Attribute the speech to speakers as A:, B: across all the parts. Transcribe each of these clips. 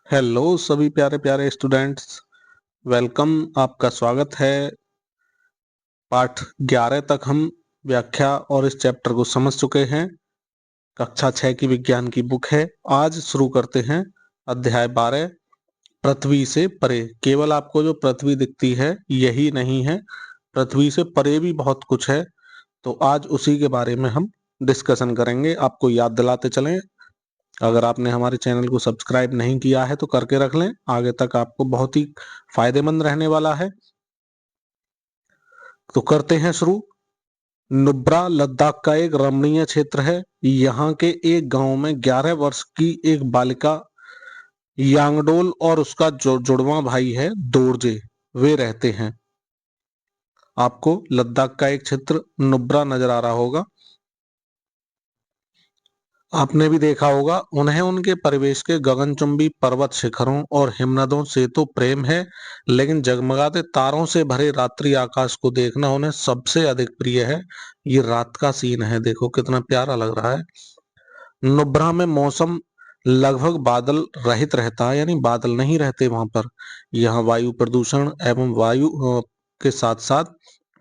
A: Hello सभी प्यारे प्यारे स्टूडेंट्स। वेलकम, आपका स्वागत है। पाठ 11 तक हम व्याख्या और इस चैप्टर को समझ चुके हैं। कक्षा 6 की विज्ञान की बुक है। आज शुरू करते हैं अध्याय 12, पृथ्वी से परे। केवल आपको जो पृथ्वी दिखती है यही नहीं है, पृथ्वी से परे भी बहुत कुछ है। तो आज उसी के बारे में हम डिस्कशन करेंगे। आपको याद दिलाते चलें, अगर आपने हमारे चैनल को सब्सक्राइब नहीं किया है तो करके रख लें, आगे तक आपको बहुत ही फायदेमंद रहने वाला है। तो करते हैं शुरू। नुब्रा लद्दाख का एक रमणीय क्षेत्र है। यहाँ के एक गांव में 11 वर्ष की एक बालिका यांगडोल और उसका जो जुड़वा भाई है दोरजे, वे रहते हैं। आपको लद्दाख का एक क्षेत्र नुब्रा नजर आ रहा होगा, आपने भी देखा होगा। उन्हें उनके परिवेश के गगनचुंबी पर्वत शिखरों और हिमनदों से तो प्रेम है, लेकिन जगमगाते तारों से भरे रात्रि आकाश को देखना उन्हें सबसे अधिक प्रिय है। ये रात का सीन है, देखो कितना प्यारा लग रहा है। नुब्रा में मौसम लगभग बादल रहित रहता है, यानी बादल नहीं रहते वहां पर। यहाँ वायु प्रदूषण एवं वायु के साथ साथ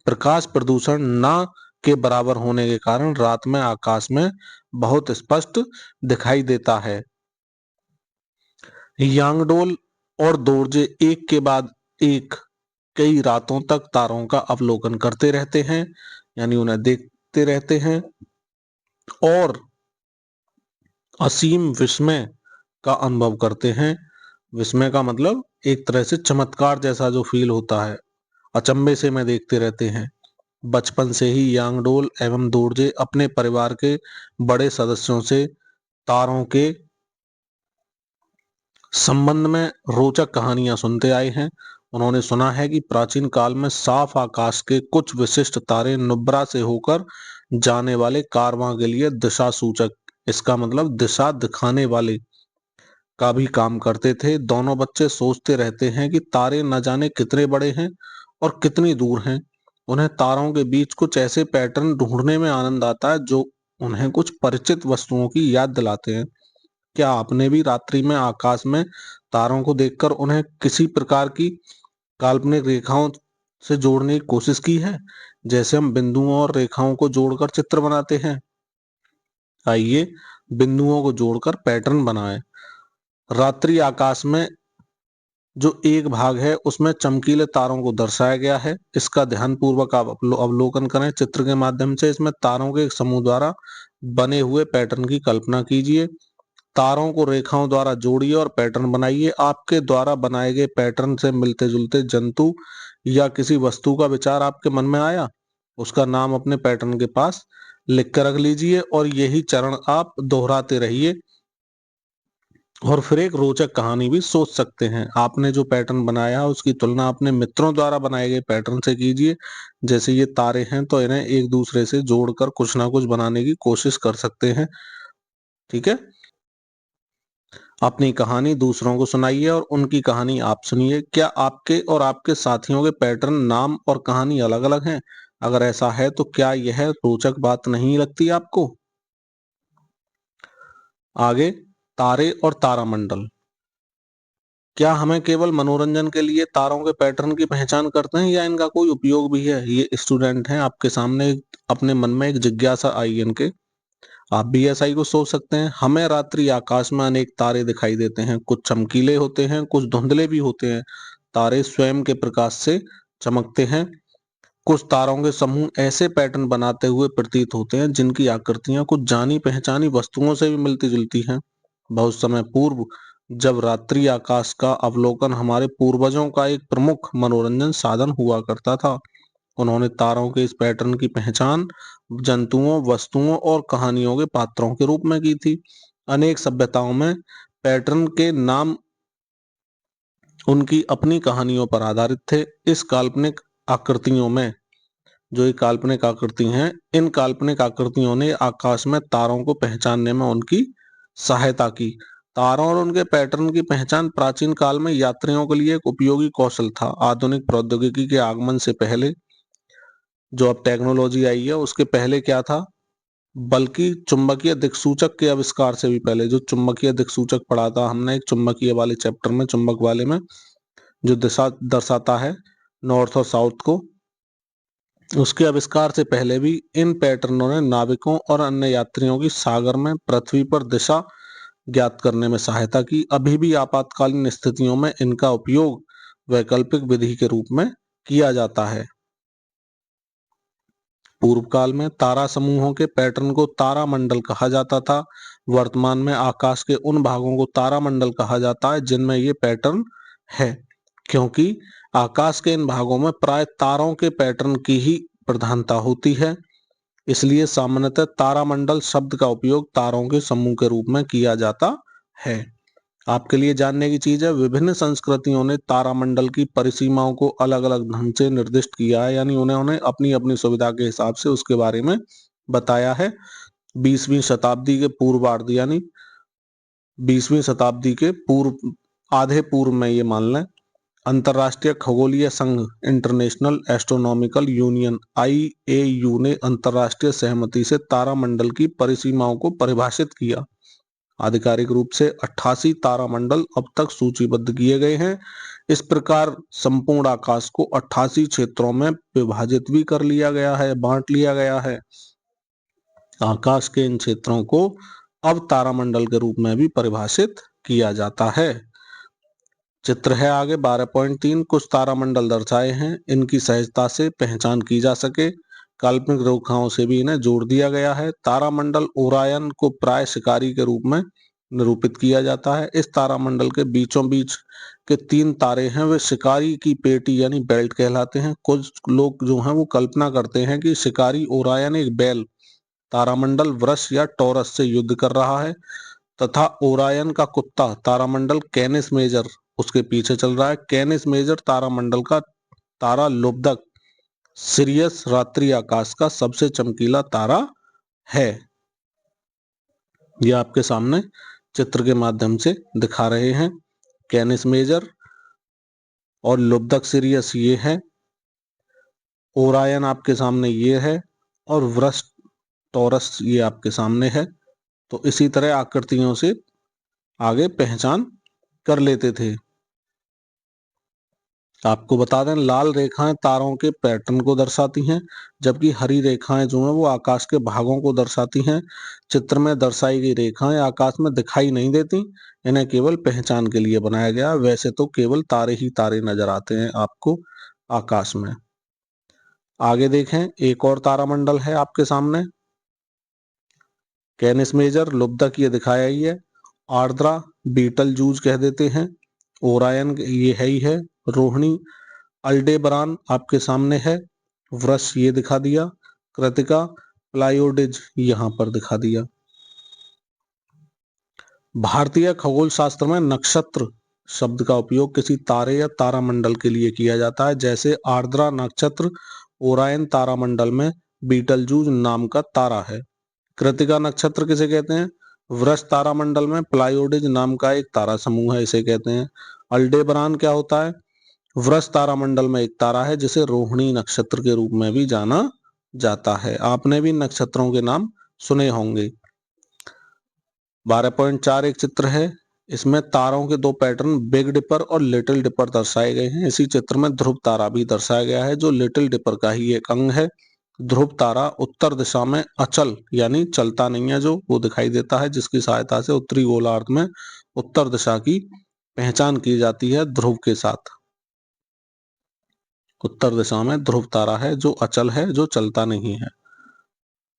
A: प्रकाश प्रदूषण ना के बराबर होने के कारण रात में आकाश में बहुत स्पष्ट दिखाई देता है। यांगडोल और दोरजे एक के बाद एक कई रातों तक तारों का अवलोकन करते रहते हैं, यानी उन्हें देखते रहते हैं और असीम विस्मय का अनुभव करते हैं। विस्मय का मतलब एक तरह से चमत्कार जैसा जो फील होता है, अचंभे से में देखते रहते हैं। बचपन से ही यांगडोल एवं दोरजे अपने परिवार के बड़े सदस्यों से तारों के संबंध में रोचक कहानियां सुनते आए हैं। उन्होंने सुना है कि प्राचीन काल में साफ आकाश के कुछ विशिष्ट तारे नुब्रा से होकर जाने वाले कारवां के लिए दिशा सूचक, इसका मतलब दिशा दिखाने वाले का भी काम करते थे। दोनों बच्चे सोचते रहते हैं कि तारे न जाने कितने बड़े हैं और कितनी दूर हैं। उन्हें तारों के बीच कुछ ऐसे पैटर्न ढूंढने में आनंद आता है जो उन्हें कुछ परिचित वस्तुओं की याद दिलाते हैं। क्या आपने भी रात्रि में आकाश में तारों को देखकर उन्हें किसी प्रकार की काल्पनिक रेखाओं से जोड़ने की कोशिश की है, जैसे हम बिंदुओं और रेखाओं को जोड़कर चित्र बनाते हैं? आइए बिंदुओं को जोड़कर पैटर्न बनाएं। रात्रि आकाश में जो एक भाग है उसमें चमकीले तारों को दर्शाया गया है। इसका ध्यानपूर्वक आप अवलोकन करें। चित्र के माध्यम से इसमें तारों के एक समूह द्वारा बने हुए पैटर्न की कल्पना कीजिए। तारों को रेखाओं द्वारा जोड़िए और पैटर्न बनाइए। आपके द्वारा बनाए गए पैटर्न से मिलते जुलते जंतु या किसी वस्तु का विचार आपके मन में आया, उसका नाम अपने पैटर्न के पास लिख कर रख लीजिए और यही चरण आप दोहराते रहिए। और फिर एक रोचक कहानी भी सोच सकते हैं। आपने जो पैटर्न बनाया उसकी तुलना अपने मित्रों द्वारा बनाए गए पैटर्न से कीजिए। जैसे ये तारे हैं तो इन्हें एक दूसरे से जोड़कर कुछ ना कुछ बनाने की कोशिश कर सकते हैं। ठीक है, अपनी कहानी दूसरों को सुनाइए और उनकी कहानी आप सुनिए। क्या आपके और आपके साथियों के पैटर्न, नाम और कहानी अलग अलग हैं? अगर ऐसा है तो क्या यह रोचक बात नहीं लगती आपको? आगे, तारे और तारामंडल। क्या हमें केवल मनोरंजन के लिए तारों के पैटर्न की पहचान करते हैं या इनका कोई उपयोग भी है? ये स्टूडेंट हैं आपके सामने, अपने मन में एक जिज्ञासा आई इनके। आप भी ऐसा ही कुछ सोच सकते हैं। हमें रात्रि आकाश में अनेक तारे दिखाई देते हैं, कुछ चमकीले होते हैं, कुछ धुंधले भी होते हैं। तारे स्वयं के प्रकाश से चमकते हैं। कुछ तारों के समूह ऐसे पैटर्न बनाते हुए प्रतीत होते हैं जिनकी आकृतियां कुछ जानी पहचानी वस्तुओं से भी मिलती जुलती हैं। बहुत समय पूर्व जब रात्रि आकाश का अवलोकन हमारे पूर्वजों का एक प्रमुख मनोरंजन साधन हुआ करता था, उन्होंने तारों के इस पैटर्न की पहचान जंतुओं, वस्तुओं और कहानियों के पात्रों के रूप में की थी। अनेक सभ्यताओं में पैटर्न के नाम उनकी अपनी कहानियों पर आधारित थे। इस काल्पनिक आकृतियों में जो ये काल्पनिक आकृति हैं, इन काल्पनिक आकृतियों ने आकाश में तारों को पहचानने में उनकी सहायता की। तारों और उनके पैटर्न की पहचान प्राचीन काल में यात्रियों के लिए एक उपयोगी कौशल था। आधुनिक प्रौद्योगिकी के आगमन से पहले, जो अब टेक्नोलॉजी आई है, उसके पहले क्या था? बल्कि चुंबकीय दिक्सूचक के आविष्कार से भी पहले, जो चुंबकीय दिक्सूचक पढ़ा था हमने एक चुंबकीय वाले चैप्टर में, चुंबक वाले में, जो दिशा दर्शाता है नॉर्थ और साउथ को, उसके आविष्कार से पहले भी इन पैटर्नों ने नाविकों और अन्य यात्रियों की सागर में पृथ्वी पर दिशा ज्ञात करने में सहायता की। अभी भी आपातकालीन स्थितियों में इनका उपयोग वैकल्पिक विधि के रूप में किया जाता है। पूर्व काल में तारा समूहों के पैटर्न को तारामंडल कहा जाता था। वर्तमान में आकाश के उन भागों को तारामंडल कहा जाता है जिनमें ये पैटर्न है, क्योंकि आकाश के इन भागों में प्राय तारों के पैटर्न की ही प्रधानता होती है। इसलिए सामान्यतः तारामंडल शब्द का उपयोग तारों के समूह के रूप में किया जाता है। आपके लिए जानने की चीज है, विभिन्न संस्कृतियों ने तारामंडल की परिसीमाओं को अलग अलग ढंग से निर्दिष्ट किया है, यानी उन्होंने अपनी अपनी सुविधा के हिसाब से उसके बारे में बताया है। 20वीं शताब्दी के पूर्वार्ध, यानी 20वीं शताब्दी के पूर्व, आधे पूर्व में ये मान लें, अंतर्राष्ट्रीय खगोलीय संघ इंटरनेशनल एस्ट्रोनॉमिकल यूनियन IAU ने अंतर्राष्ट्रीय सहमति से तारामंडल की परिसीमाओं को परिभाषित किया। आधिकारिक रूप से 88 तारामंडल अब तक सूचीबद्ध किए गए हैं। इस प्रकार संपूर्ण आकाश को 88 क्षेत्रों में विभाजित भी कर लिया गया है, बांट लिया गया है। आकाश के इन क्षेत्रों को अब तारामंडल के रूप में भी परिभाषित किया जाता है। चित्र है आगे 12.3। कुछ तारामंडल दर्शाए हैं, इनकी सहजता से पहचान की जा सके। काल्पनिक रेखाओं से भी इन्हें जोड़ दिया गया है। तारामंडल ओरायन को प्राय शिकारी के रूप में निरूपित किया जाता है। इस तारामंडल के बीचों बीच के 3 तारे हैं, वे शिकारी की पेटी यानी बेल्ट कहलाते हैं। कुछ लोग जो हैं वो कल्पना करते हैं कि शिकारी ओरायन एक बैल तारामंडल वृष या टॉरस से युद्ध कर रहा है, तथा ओरायन का कुत्ता तारामंडल कैनिस मेजर उसके पीछे चल रहा है। कैनिस मेजर तारामंडल का तारा लुब्धक सिरियस रात्रि आकाश का सबसे चमकीला तारा है। यह आपके सामने चित्र के माध्यम से दिखा रहे हैं। कैनिस मेजर और लुब्धक सिरियस ये है, ओरायन आपके सामने ये है, और वृष टॉरस ये आपके सामने है। तो इसी तरह आकृतियों से आगे पहचान कर लेते थे। आपको बता दें, लाल रेखाएं तारों के पैटर्न को दर्शाती हैं, जबकि हरी रेखाएं जो हैं वो आकाश के भागों को दर्शाती हैं। चित्र में दर्शाई गई रेखाएं आकाश में दिखाई नहीं देती, इन्हें केवल पहचान के लिए बनाया गया। वैसे तो केवल तारे ही तारे नजर आते हैं आपको आकाश में। आगे देखें, एक और तारामंडल है आपके सामने, कैनिस मेजर, लुब्धक ये दिखाया ही है, आर्द्रा बीटल जूज कह देते हैं, ओरायन ये है ही है, रोहिणी अल्डेबरान आपके सामने है, वृष ये दिखा दिया, कृतिका प्लायोडिज यहां पर दिखा दिया। भारतीय खगोल शास्त्र में नक्षत्र शब्द का उपयोग किसी तारे या तारामंडल के लिए किया जाता है, जैसे आर्द्रा नक्षत्र ओरायन तारामंडल में बीटलजूज नाम का तारा है। कृतिका नक्षत्र किसे कहते हैं? वृष तारामंडल में प्लायोडिज नाम का एक तारा समूह है, इसे कहते हैं। अल्डेबरान क्या होता है? वृष तारामंडल में एक तारा है जिसे रोहिणी नक्षत्र के रूप में भी जाना जाता है। आपने भी नक्षत्रों के नाम सुने होंगे। 12.4 एक चित्र है, इसमें तारों के 2 पैटर्न बिग डिपर और लिटिल डिपर दर्शाए गए हैं। इसी चित्र में ध्रुव तारा भी दर्शाया गया है, जो लिटिल डिपर का ही एक अंग है। ध्रुव तारा उत्तर दिशा में अचल यानी चलता नहीं है, जो वो दिखाई देता है, जिसकी सहायता से उत्तरी गोलार्ध में उत्तर दिशा की पहचान की जाती है ध्रुव के साथ। उत्तर दिशा में ध्रुव तारा है जो अचल है, जो चलता नहीं है।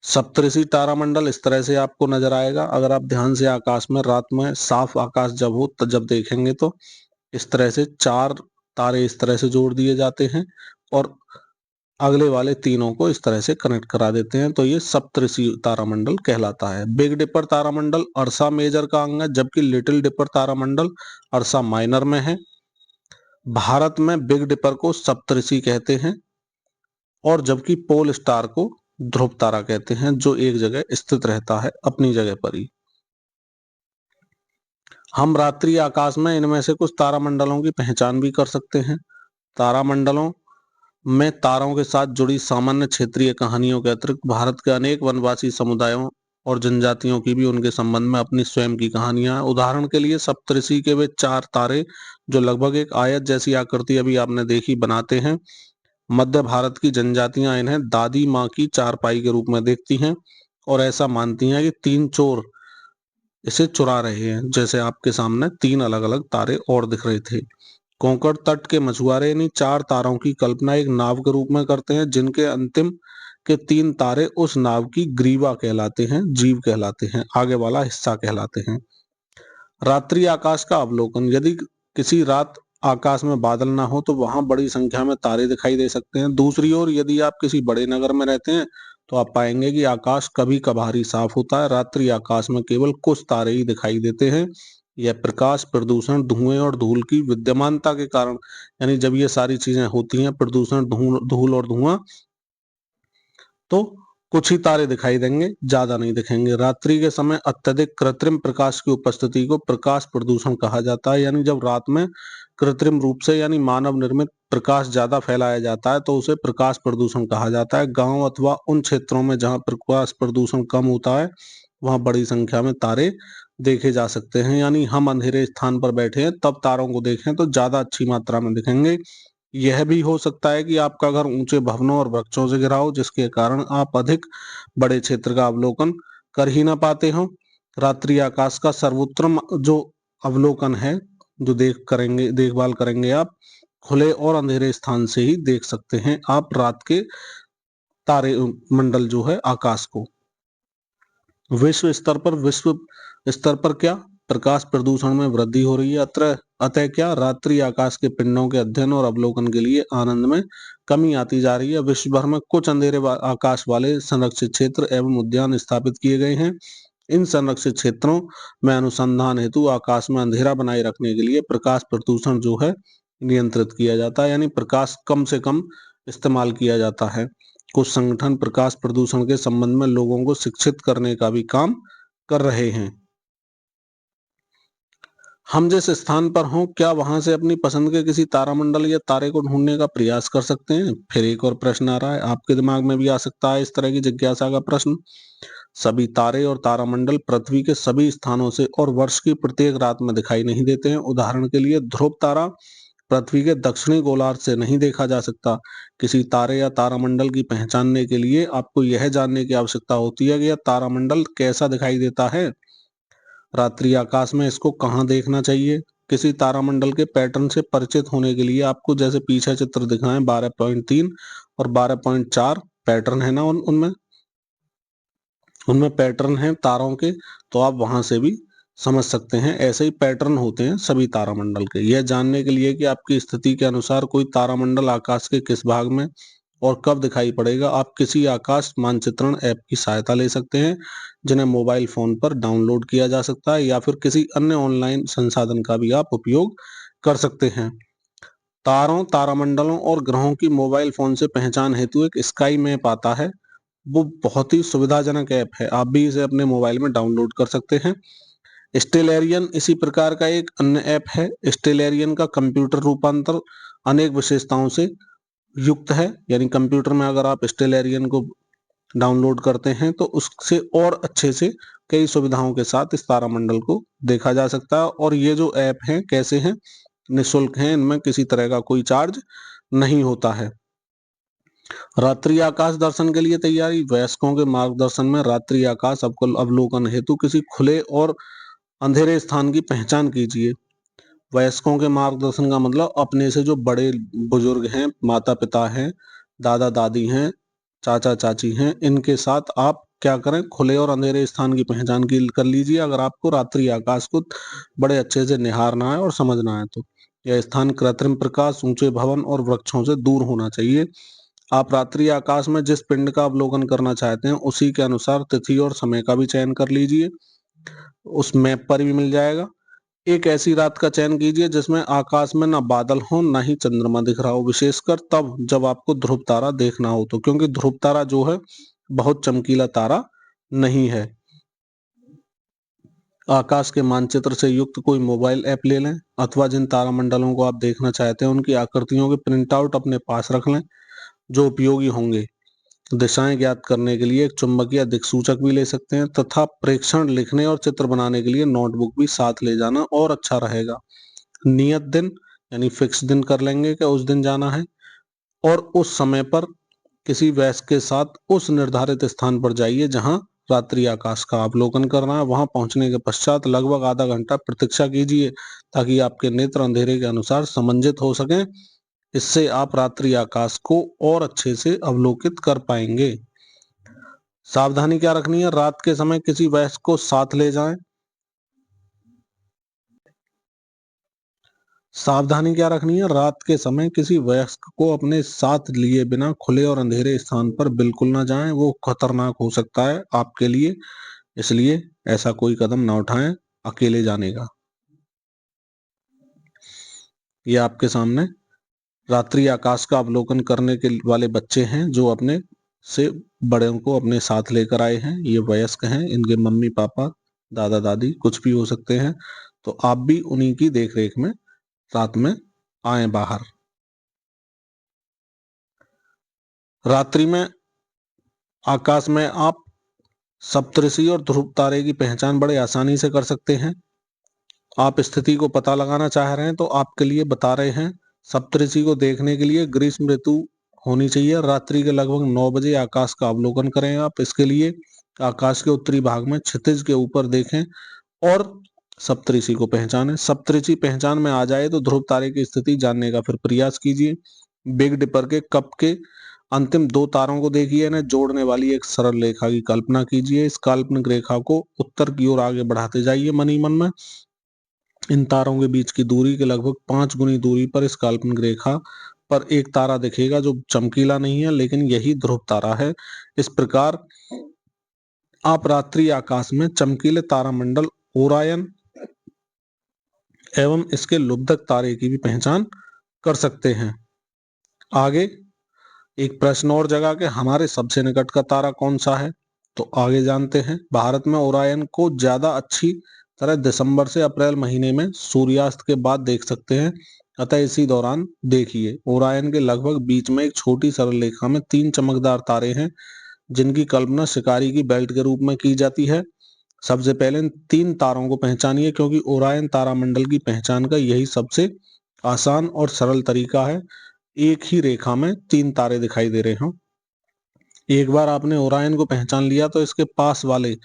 A: सप्तऋषि तारामंडल इस तरह से आपको नजर आएगा। अगर आप ध्यान से आकाश में रात में साफ आकाश जब हो तो जब देखेंगे तो इस तरह से 4 तारे इस तरह से जोड़ दिए जाते हैं और अगले वाले तीनों को इस तरह से कनेक्ट करा देते हैं, तो ये सप्तऋषि तारामंडल कहलाता है। बिग डिपर तारामंडल अर्सा मेजर का अंग है, जबकि लिटिल डिपर तारामंडल अर्सा माइनर में है। भारत में बिग डिपर को सप्तऋषि कहते हैं और जबकि पोल स्टार को ध्रुव तारा कहते हैं, जो एक जगह स्थित रहता है अपनी जगह पर ही। हम रात्रि आकाश में इनमें से कुछ तारामंडलों की पहचान भी कर सकते हैं। तारामंडलों में तारों के साथ जुड़ी सामान्य क्षेत्रीय कहानियों के अतिरिक्त भारत के अनेक वनवासी समुदायों और जनजातियों की भी उनके संबंध में अपनी स्वयं की कहानियां हैं। उदाहरण के लिए सप्तऋषि के वे 4 तारे जो लगभग एक आयत जैसी आकृति अभी आपने देखी बनाते हैं। मध्य भारत की जनजातियां इन्हें दादी माँ की चारपाई के रूप में देखती हैं और ऐसा मानती हैं कि 3 चोर इसे चुरा रहे हैं। जैसे आपके सामने 3 अलग अलग तारे और दिख रहे थे। कोंकण तट के मछुआरे इन्हीं 4 तारों की कल्पना एक नाव के रूप में करते हैं, जिनके अंतिम के 3 तारे उस नाव की ग्रीवा कहलाते हैं, जीव कहलाते हैं, आगे वाला हिस्सा कहलाते हैं। रात्रि आकाश का अवलोकन। यदि किसी रात आकाश में बादल ना हो तो वहां बड़ी संख्या में तारे दिखाई दे सकते हैं। दूसरी ओर यदि आप किसी बड़े नगर में रहते हैं तो आप पाएंगे कि आकाश कभी कभार साफ होता है। रात्रि आकाश में केवल कुछ तारे ही दिखाई देते हैं। यह प्रकाश, प्रदूषण, धुएं और धूल की विद्यमानता के कारण, यानी जब ये सारी चीजें होती हैं, प्रदूषण, धूल और धुआं, तो कुछ ही तारे दिखाई देंगे, ज्यादा नहीं दिखेंगे। रात्रि के समय अत्यधिक कृत्रिम प्रकाश की उपस्थिति को प्रकाश प्रदूषण कहा जाता है। यानी जब रात में कृत्रिम रूप से यानी मानव निर्मित प्रकाश ज्यादा फैलाया जाता है तो उसे प्रकाश प्रदूषण कहा जाता है। गांव अथवा उन क्षेत्रों में जहां प्रकाश प्रदूषण कम होता है वहां बड़ी संख्या में तारे देखे जा सकते हैं। यानी हम अंधेरे स्थान पर बैठे हैं तब तारों को देखें तो ज्यादा अच्छी मात्रा में दिखेंगे। यह भी हो सकता है कि आपका घर ऊंचे भवनों और वृक्षों से घिरा हो, जिसके कारण आप अधिक बड़े क्षेत्र का अवलोकन कर ही ना पाते हो। रात्रि आकाश का सर्वोत्तम जो अवलोकन है, जो देखभाल करेंगे आप, खुले और अंधेरे स्थान से ही देख सकते हैं आप रात के तारे मंडल जो है आकाश को। विश्व स्तर पर क्या प्रकाश प्रदूषण में वृद्धि हो रही है। अतः क्या रात्रि आकाश के पिंडों के अध्ययन और अवलोकन के लिए आनंद में कमी आती जा रही है। विश्व भर में कुछ आकाश वाले संरक्षित क्षेत्र एवं उद्यान स्थापित किए गए हैं। इन संरक्षित क्षेत्रों में अनुसंधान हेतु आकाश में अंधेरा बनाए रखने के लिए प्रकाश प्रदूषण जो है नियंत्रित किया जाता है, यानी प्रकाश कम से कम इस्तेमाल किया जाता है। कुछ संगठन प्रकाश प्रदूषण के संबंध में लोगों को शिक्षित करने का भी काम कर रहे हैं। हम जिस स्थान पर हों, क्या वहां से अपनी पसंद के किसी तारामंडल या तारे को ढूंढने का प्रयास कर सकते हैं। फिर एक और प्रश्न आ रहा है, आपके दिमाग में भी आ सकता है इस तरह की जिज्ञासा का प्रश्न। सभी तारे और तारामंडल पृथ्वी के सभी स्थानों से और वर्ष की प्रत्येक रात में दिखाई नहीं देते हैं। उदाहरण के लिए ध्रुव तारा पृथ्वी के दक्षिणी गोलार्ध से नहीं देखा जा सकता। किसी तारे या तारामंडल की पहचानने के लिए आपको यह जानने की आवश्यकता होती है कि यह तारामंडल कैसा दिखाई देता है। रात्रि आकाश में इसको कहाँ देखना चाहिए। किसी तारामंडल के पैटर्न से परिचित होने के लिए आपको जैसे पीछे चित्र दिखाएं 12.3 और 12.4 पैटर्न है ना, उनमें उनमें पैटर्न है तारों के, तो आप वहां से भी समझ सकते हैं। ऐसे ही पैटर्न होते हैं सभी तारामंडल के। यह जानने के लिए कि आपकी स्थिति के अनुसार कोई तारामंडल आकाश के किस भाग में और कब दिखाई पड़ेगा, आप किसी आकाश मानचित्रण ऐप की सहायता ले सकते हैं, जिन्हें मोबाइल फोन पर डाउनलोड किया जा सकता है, या फिर किसी अन्य ऑनलाइन संसाधन का भी आप उपयोग कर सकते हैं। तारों, तारामंडलों और ग्रहों की मोबाइल फोन से पहचान हेतु एक स्काई मैप आता है। वो बहुत ही सुविधाजनक ऐप है, आप भी इसे अपने मोबाइल में डाउनलोड कर सकते हैं। स्टेलेरियन इसी प्रकार का एक अन्य ऐप है। स्टेलेरियन का कंप्यूटर रूपांतर अनेक विशेषताओं से युक्त है, यानी कंप्यूटर में अगर आप स्टेलेरियन को डाउनलोड करते हैं तो उससे और अच्छे से कई सुविधाओं के साथ इस तारामंडल को देखा जा सकता है। और ये जो ऐप हैं कैसे हैं, निःशुल्क हैं, इनमें किसी तरह का कोई चार्ज नहीं होता है। रात्रि आकाश दर्शन के लिए तैयारी। वयस्कों के मार्गदर्शन में रात्रि आकाश अवलोकन हेतु किसी खुले और अंधेरे स्थान की पहचान कीजिए। वयस्कों के मार्गदर्शन का मतलब अपने से जो बड़े बुजुर्ग हैं, माता पिता हैं, दादा दादी हैं, चाचा चाची हैं, इनके साथ आप क्या करें, खुले और अंधेरे स्थान की पहचान की कर लीजिए। अगर आपको रात्रि आकाश को बड़े अच्छे से निहारना है और समझना है तो यह स्थान कृत्रिम प्रकाश, ऊंचे भवन और वृक्षों से दूर होना चाहिए। आप रात्रि आकाश में जिस पिंड का अवलोकन करना चाहते हैं उसी के अनुसार तिथि और समय का भी चयन कर लीजिए, उस मैप पर भी मिल जाएगा। एक ऐसी रात का चयन कीजिए जिसमें आकाश में ना बादल हो ना ही चंद्रमा दिख रहा हो, विशेषकर तब जब आपको ध्रुव तारा देखना हो तो, क्योंकि ध्रुव तारा जो है बहुत चमकीला तारा नहीं है। आकाश के मानचित्र से युक्त कोई मोबाइल ऐप ले लें, अथवा जिन तारामंडलों को आप देखना चाहते हैं उनकी आकृतियों के प्रिंट आउट अपने पास रख लें। जो उपयोगी होंगे। दिशाएं ज्ञात करने के लिए एक चुंबक या दिक्सूचक भी ले सकते हैं तथा प्रेक्षण लिखने और चित्र बनाने के लिए नोटबुक भी साथ ले जाना और अच्छा रहेगा। नियत दिन यानी फिक्स दिन कर लेंगे कि उस दिन जाना है और उस समय पर किसी वयस्क के साथ उस निर्धारित स्थान पर जाइए जहां रात्रि आकाश का अवलोकन करना है। वहां पहुंचने के पश्चात लगभग आधा घंटा प्रतीक्षा कीजिए ताकि आपके नेत्र अंधेरे के अनुसार समंजित हो सकें। इससे आप रात्रि आकाश को और अच्छे से अवलोकित कर पाएंगे। सावधानी क्या रखनी है? रात के समय किसी वयस्क को साथ ले जाएं। सावधानी क्या रखनी है? रात के समय किसी वयस्क को अपने साथ लिए बिना खुले और अंधेरे स्थान पर बिल्कुल ना जाएं। वो खतरनाक हो सकता है आपके लिए, इसलिए ऐसा कोई कदम ना उठाएं अकेले जाने का। ये आपके सामने रात्रि आकाश का अवलोकन करने के वाले बच्चे हैं जो अपने से बड़े को अपने साथ लेकर आए हैं। ये वयस्क हैं, इनके मम्मी पापा दादा दादी कुछ भी हो सकते हैं। तो आप भी उन्हीं की देखरेख में रात में आए बाहर। रात्रि में आकाश में आप सप्तऋषि और ध्रुव तारे की पहचान बड़े आसानी से कर सकते हैं। आप स्थिति को पता लगाना चाह रहे हैं तो आपके लिए बता रहे हैं। सप्तऋषि को देखने के लिए ग्रीष्म ऋतु होनी चाहिए। रात्रि के लगभग 9 बजे आकाश का अवलोकन करें आप। इसके लिए आकाश के उत्तरी भाग में क्षितिज के ऊपर देखें और सप्तऋषि को पहचानें। सप्तऋषि पहचान में आ जाए तो ध्रुव तारे की स्थिति जानने का फिर प्रयास कीजिए। बिग डिपर के कप के अंतिम 2 तारों को देखिए, इन्हें जोड़ने वाली एक सरल रेखा की कल्पना कीजिए। इस काल्पनिक रेखा को उत्तर की ओर आगे बढ़ाते जाइए मन ही मन में। इन तारों के बीच की दूरी के लगभग 5 गुनी दूरी पर इस काल्पनिक रेखा पर एक तारा दिखेगा जो चमकीला नहीं है, लेकिन यही ध्रुव तारा है। इस प्रकार आप रात्रि आकाश में चमकीले तारामंडल ओरायन एवं इसके लुब्धक तारे की भी पहचान कर सकते हैं। आगे एक प्रश्न और जगह के हमारे सबसे निकट का तारा कौन सा है, तो आगे जानते हैं। भारत में ओरायन को ज्यादा अच्छी तरह दिसंबर से अप्रैल महीने में सूर्यास्त के बाद देख सकते हैं, अतः इसी दौरान देखिए। ओरायन के लगभग बीच में एक छोटी सरल रेखा में 3 चमकदार तारे हैं जिनकी कल्पना शिकारी की बेल्ट के रूप में की जाती है। सबसे पहले इन 3 तारों को पहचानिए क्योंकि ओरायन तारामंडल की पहचान का यही सबसे आसान और सरल तरीका है। एक ही रेखा में 3 तारे दिखाई दे रहे हों। एक बार आपने ओरायन को पहचान लिया तो इसके पास वाले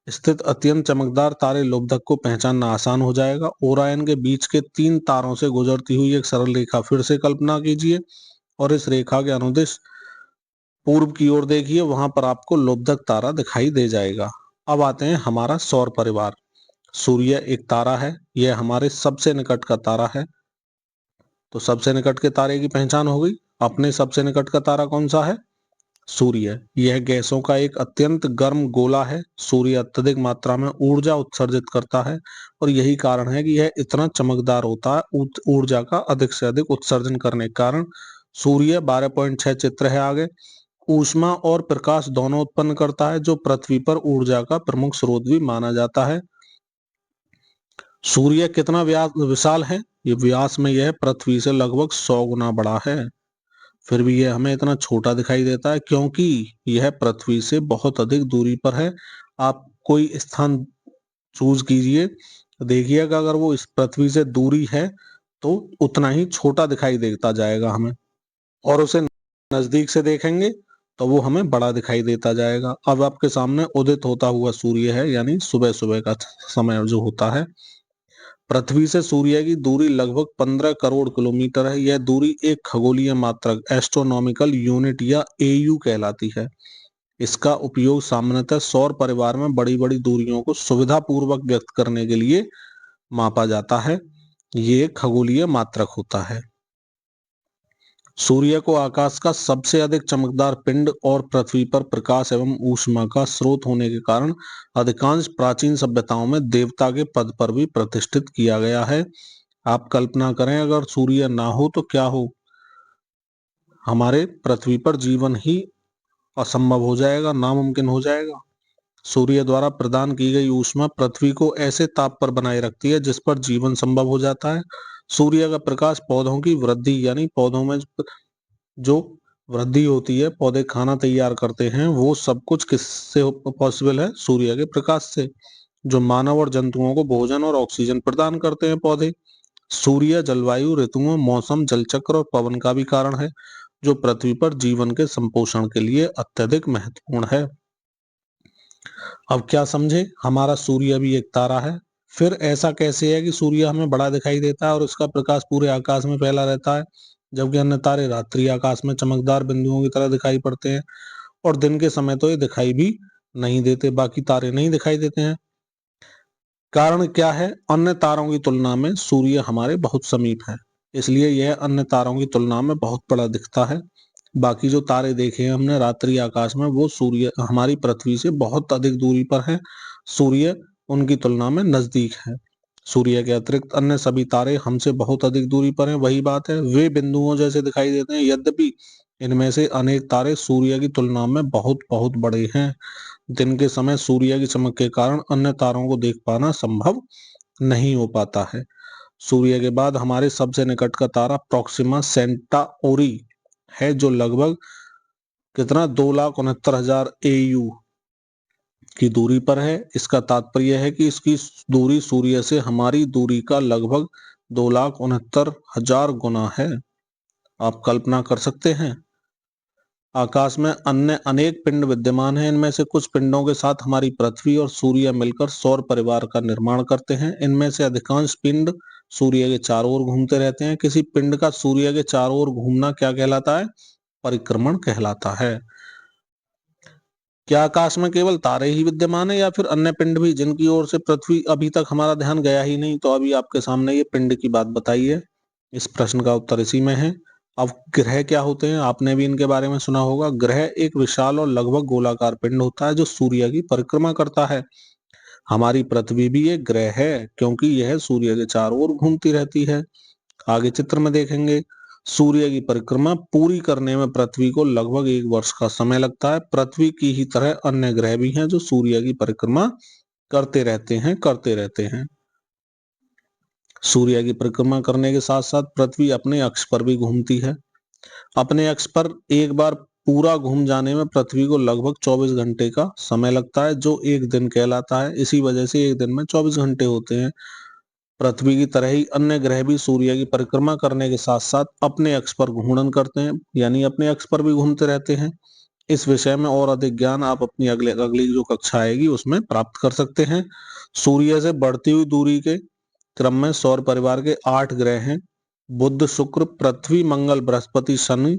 A: स्थित अत्यंत चमकदार तारे लुब्धक को पहचानना आसान हो जाएगा। ओरायन के बीच के 3 तारों से गुजरती हुई एक सरल रेखा फिर से कल्पना कीजिए और इस रेखा के अनुदिश पूर्व की ओर देखिए, वहां पर आपको लुब्धक तारा दिखाई दे जाएगा। अब आते हैं हमारा सौर परिवार। सूर्य एक तारा है, यह हमारे सबसे निकट का तारा है। तो सबसे निकट के तारे की पहचान हो गई। अपने सबसे निकट का तारा कौन सा है? सूर्य। यह गैसों का एक अत्यंत गर्म गोला है। सूर्य अत्यधिक मात्रा में ऊर्जा उत्सर्जित करता है और यही कारण है कि यह इतना चमकदार होता है। ऊर्जा का अधिक से अधिक उत्सर्जन करने के कारण सूर्य 12.6 चित्र है आगे ऊष्मा और प्रकाश दोनों उत्पन्न करता है, जो पृथ्वी पर ऊर्जा का प्रमुख स्रोत भी माना जाता है। सूर्य कितना विशाल है? ये व्यास में यह पृथ्वी से लगभग 100 गुना बड़ा है। फिर भी यह हमें इतना छोटा दिखाई देता है क्योंकि यह पृथ्वी से बहुत अधिक दूरी पर है। आप कोई स्थान चूज कीजिए, देखिएगा अगर वो इस पृथ्वी से दूरी है तो उतना ही छोटा दिखाई देता जाएगा हमें, और उसे नजदीक से देखेंगे तो वो हमें बड़ा दिखाई देता जाएगा। अब आपके सामने उदित होता हुआ सूर्य है, यानी सुबह सुबह का समय जो होता है। पृथ्वी से सूर्य की दूरी लगभग 15 करोड़ किलोमीटर है। यह दूरी एक खगोलीय मात्रक एस्ट्रोनॉमिकल यूनिट या एयू कहलाती है। इसका उपयोग सामान्यतः सौर परिवार में बड़ी बड़ी दूरियों को सुविधापूर्वक व्यक्त करने के लिए मापा जाता है। ये खगोलीय मात्रक होता है। सूर्य को आकाश का सबसे अधिक चमकदार पिंड और पृथ्वी पर प्रकाश एवं ऊष्मा का स्रोत होने के कारण अधिकांश प्राचीन सभ्यताओं में देवता के पद पर भी प्रतिष्ठित किया गया है। आप कल्पना करें अगर सूर्य ना हो तो क्या हो, हमारे पृथ्वी पर जीवन ही असंभव हो जाएगा, नामुमकिन हो जाएगा। सूर्य द्वारा प्रदान की गई ऊष्मा पृथ्वी को ऐसे ताप पर बनाए रखती है जिस पर जीवन संभव हो जाता है। सूर्य का प्रकाश पौधों की वृद्धि यानी पौधों में जो वृद्धि होती है, पौधे खाना तैयार करते हैं, वो सब कुछ किससे पॉसिबल है? सूर्य के प्रकाश से। जो मानव और जंतुओं को भोजन और ऑक्सीजन प्रदान करते हैं पौधे। सूर्य जलवायु, ऋतुओं, मौसम, जलचक्र और पवन का भी कारण है, जो पृथ्वी पर जीवन के संपोषण के लिए अत्यधिक महत्वपूर्ण है। अब क्या समझे? हमारा सूर्य भी एक तारा है। फिर ऐसा कैसे है कि सूर्य हमें बड़ा दिखाई देता है और उसका प्रकाश पूरे आकाश में फैला रहता है, जबकि अन्य तारे रात्रि आकाश में चमकदार बिंदुओं की तरह दिखाई पड़ते हैं और दिन के समय तो ये दिखाई भी नहीं देते, बाकी तारे नहीं दिखाई देते हैं। कारण क्या है? अन्य तारों की तुलना में सूर्य हमारे बहुत समीप है, इसलिए यह अन्य तारों की तुलना में बहुत बड़ा दिखता है। बाकी जो तारे देखे हैं हमने रात्रि आकाश में, वो सूर्य हमारी पृथ्वी से बहुत अधिक दूरी पर है। सूर्य उनकी तुलना में नजदीक है। सूर्य के अतिरिक्त अन्य सभी तारे हमसे बहुत अधिक दूरी पर हैं। वही बात है, वे बिंदुओं जैसे दिखाई देते हैं, यद्यपि इनमें से अनेक तारे सूर्य की तुलना में बहुत बहुत बड़े हैं। दिन के समय सूर्य की चमक के कारण अन्य तारों को देख पाना संभव नहीं हो पाता है। सूर्य के बाद हमारे सबसे निकट का तारा प्रोक्सिमा सेंटाउरी है, जो लगभग कितना 2,69,000 AU की दूरी पर है। इसका तात्पर्य है कि इसकी दूरी सूर्य से हमारी दूरी का लगभग 2,69,000 गुना है। आप कल्पना कर सकते हैं। आकाश में अन्य अनेक पिंड विद्यमान हैं। इनमें से कुछ पिंडों के साथ हमारी पृथ्वी और सूर्य मिलकर सौर परिवार का निर्माण करते हैं। इनमें से अधिकांश पिंड सूर्य के चारों ओर घूमते रहते हैं। किसी पिंड का सूर्य के चारों ओर घूमना क्या कहलाता है? परिक्रमण कहलाता है। क्या आकाश में केवल तारे ही विद्यमान है या फिर अन्य पिंड भी, जिनकी ओर से पृथ्वी अभी तक हमारा ध्यान गया ही नहीं? तो अभी आपके सामने ये पिंड की बात बताई है। इस प्रश्न का उत्तर इसी में है। अब ग्रह क्या होते हैं? आपने भी इनके बारे में सुना होगा। ग्रह एक विशाल और लगभग गोलाकार पिंड होता है जो सूर्य की परिक्रमा करता है। हमारी पृथ्वी भी एक ग्रह है, क्योंकि यह सूर्य के चारों ओर घूमती रहती है। आगे चित्र में देखेंगे। सूर्य की परिक्रमा पूरी करने में पृथ्वी को लगभग 1 वर्ष का समय लगता है। पृथ्वी की ही तरह अन्य ग्रह भी हैं जो सूर्य की परिक्रमा करते रहते हैं। सूर्य की परिक्रमा करने के साथ साथ पृथ्वी अपने अक्ष पर भी घूमती है। अपने अक्ष पर एक बार पूरा घूम जाने में पृथ्वी को लगभग 24 घंटे का समय लगता है, जो एक दिन कहलाता है। इसी वजह से एक दिन में 24 घंटे होते हैं। पृथ्वी की तरह ही अन्य ग्रह भी सूर्य की परिक्रमा करने के साथ साथ अपने अक्ष पर घूर्णन करते हैं, यानी अपने अक्ष पर भी घूमते रहते हैं। इस विषय में और अधिक ज्ञान आप अपनी अगली जो कक्षा आएगी उसमें प्राप्त कर सकते हैं। सूर्य से बढ़ती हुई दूरी के क्रम में सौर परिवार के 8 ग्रह हैं। बुध, शुक्र, पृथ्वी, मंगल, बृहस्पति, शनि।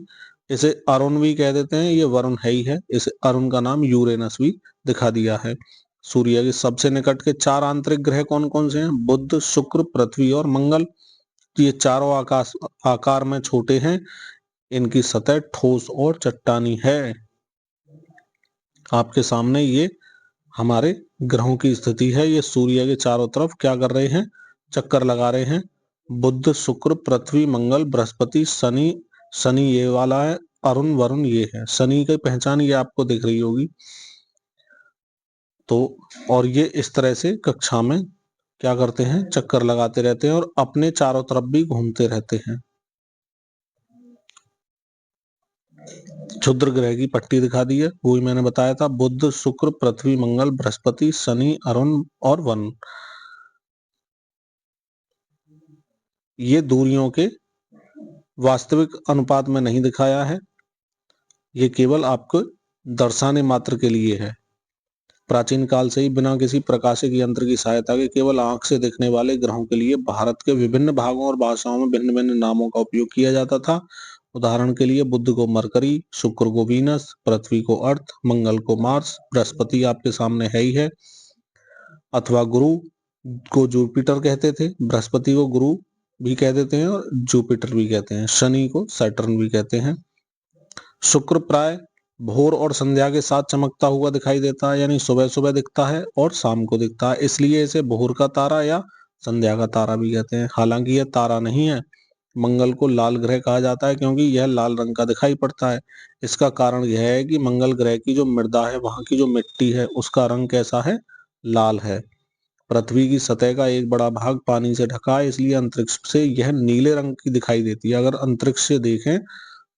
A: इसे अरुण भी कह देते हैं, ये वरुण है ही है। इसे अरुण का नाम यूरेनस भी दिखा दिया है। सूर्य के सबसे निकट के 4 आंतरिक ग्रह कौन कौन से हैं? बुध, शुक्र, पृथ्वी और मंगल। ये चारों आकाश आकार में छोटे हैं। इनकी सतह ठोस और चट्टानी है। आपके सामने ये हमारे ग्रहों की स्थिति है। ये सूर्य के चारों तरफ क्या कर रहे हैं? चक्कर लगा रहे हैं। बुध, शुक्र, पृथ्वी, मंगल, बृहस्पति, शनि। शनि ये वाला है, अरुण वरुण ये है। शनि की पहचान ये आपको दिख रही होगी। तो और ये इस तरह से कक्षा में क्या करते हैं? चक्कर लगाते रहते हैं और अपने चारों तरफ भी घूमते रहते हैं। क्षुद्र ग्रह की पट्टी दिखा दी है, वो ही मैंने बताया था। बुध, शुक्र, पृथ्वी, मंगल, बृहस्पति, शनि, अरुण और वरुण। ये दूरियों के वास्तविक अनुपात में नहीं दिखाया है, ये केवल आपको दर्शाने मात्र के लिए है। प्राचीन काल से ही बिना किसी प्रकाशिक यंत्र की सहायता के केवल आंख से दिखने वाले ग्रहों के लिए भारत के विभिन्न भागों और भाषाओं में भिन्न भिन्न नामों का उपयोग किया जाता था। उदाहरण के लिए बुध को मरकरी, शुक्र को वीनस, पृथ्वी को अर्थ, मंगल को मार्स, बृहस्पति आपके सामने है ही है, अथवा गुरु को जुपिटर कहते थे। बृहस्पति को गुरु भी कह देते हैं और जुपिटर भी कहते हैं। शनि को सैटर्न भी कहते हैं। शुक्र प्राय भोर और संध्या के साथ चमकता हुआ दिखाई देता है, यानी सुबह सुबह दिखता है और शाम को दिखता है, इसलिए इसे भोर का तारा या संध्या का तारा भी कहते हैं। हालांकि यह तारा नहीं है। मंगल को लाल ग्रह कहा जाता है क्योंकि यह लाल रंग का दिखाई पड़ता है। इसका कारण यह है कि मंगल ग्रह की जो मृदा है, वहां की जो मिट्टी है, उसका रंग कैसा है? लाल है। पृथ्वी की सतह का एक बड़ा भाग पानी से ढका है, इसलिए अंतरिक्ष से यह नीले रंग की दिखाई देती है। अगर अंतरिक्ष से देखें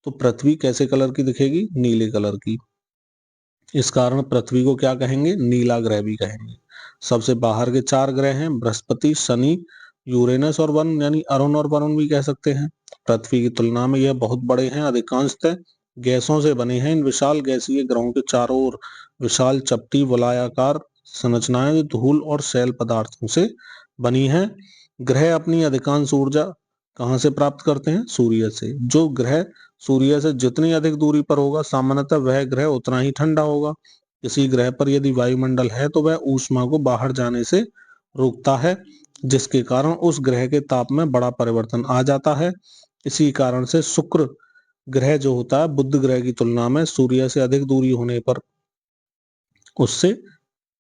A: तो पृथ्वी कैसे कलर की दिखेगी? नीले कलर की। इस कारण पृथ्वी को क्या कहेंगे? नीला ग्रह भी कहेंगे। सबसे बाहर के 4 ग्रह हैं बृहस्पति, शनि, यूरेनस और वरुण, यानी अरुण और वरुण भी कह सकते हैं। पृथ्वी की तुलना में यह बहुत बड़े हैं, अधिकांशतः गैसों से बने हैं। इन विशाल गैसीय ग्रहों के चारों ओर विशाल चपटी वलयाकार संरचनाएं जो धूल और शैल पदार्थों से बनी हैं। ग्रह अपनी अधिकांश ऊर्जा कहाँ से प्राप्त करते हैं? सूर्य से। जो ग्रह सूर्य से जितनी अधिक दूरी पर होगा, सामान्यतः वह ग्रह उतना ही ठंडा होगा। किसी ग्रह पर यदि वायुमंडल है तो वह ऊष्मा को बाहर जाने से रोकता है, जिसके कारण उस ग्रह के ताप में बड़ा परिवर्तन आ जाता है। इसी कारण से शुक्र ग्रह जो होता है बुध ग्रह की तुलना में सूर्य से अधिक दूरी होने पर उससे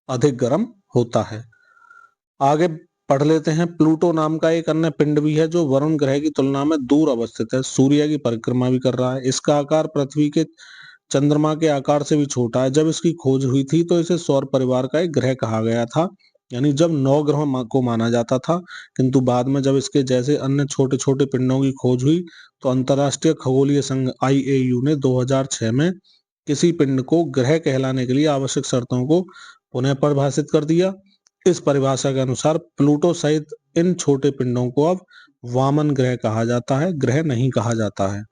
A: अधिक गर्म होता है। आगे पढ़ लेते हैं। प्लूटो नाम का एक अन्य पिंड भी है जो वरुण ग्रह की तुलना में दूर अवस्थित है, सूर्य की परिक्रमा भी कर रहा है। इसका आकार पृथ्वी के चंद्रमा के आकार से भी छोटा है। जब इसकी खोज हुई थी तो इसे सौर परिवार का एक ग्रह कहा गया था, यानी जब 9 ग्रहों को माना जाता था, किंतु बाद में जब इसके जैसे अन्य छोटे छोटे पिंडों की खोज हुई तो अंतरराष्ट्रीय खगोलीय संघ IAU ने 2006 में किसी पिंड को ग्रह कहलाने के लिए आवश्यक शर्तों को पुनः परिभाषित कर दिया। इस परिभाषा के अनुसार प्लूटो सहित इन छोटे पिंडों को अब वामन ग्रह कहा जाता है, ग्रह नहीं कहा जाता है।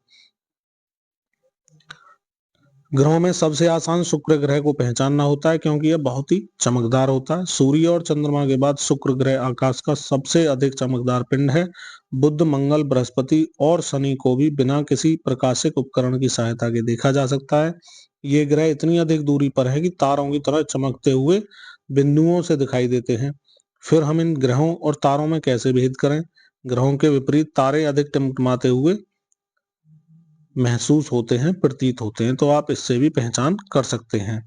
A: ग्रहों में सबसे आसान शुक्र ग्रह को पहचानना होता है क्योंकि यह बहुत ही चमकदार होता है। सूर्य और चंद्रमा के बाद शुक्र ग्रह आकाश का सबसे अधिक चमकदार पिंड है। बुध, मंगल, बृहस्पति और शनि को भी बिना किसी प्रकाशिक उपकरण की सहायता के देखा जा सकता है। ये ग्रह इतनी अधिक दूरी पर है कि तारों की तरह चमकते हुए बिंदुओं से दिखाई देते हैं। फिर हम इन ग्रहों और तारों में कैसे भेद करें? ग्रहों के विपरीत तारे अधिक टिमटिमाते हुए महसूस होते हैं, प्रतीत होते हैं, तो आप इससे भी पहचान कर सकते हैं।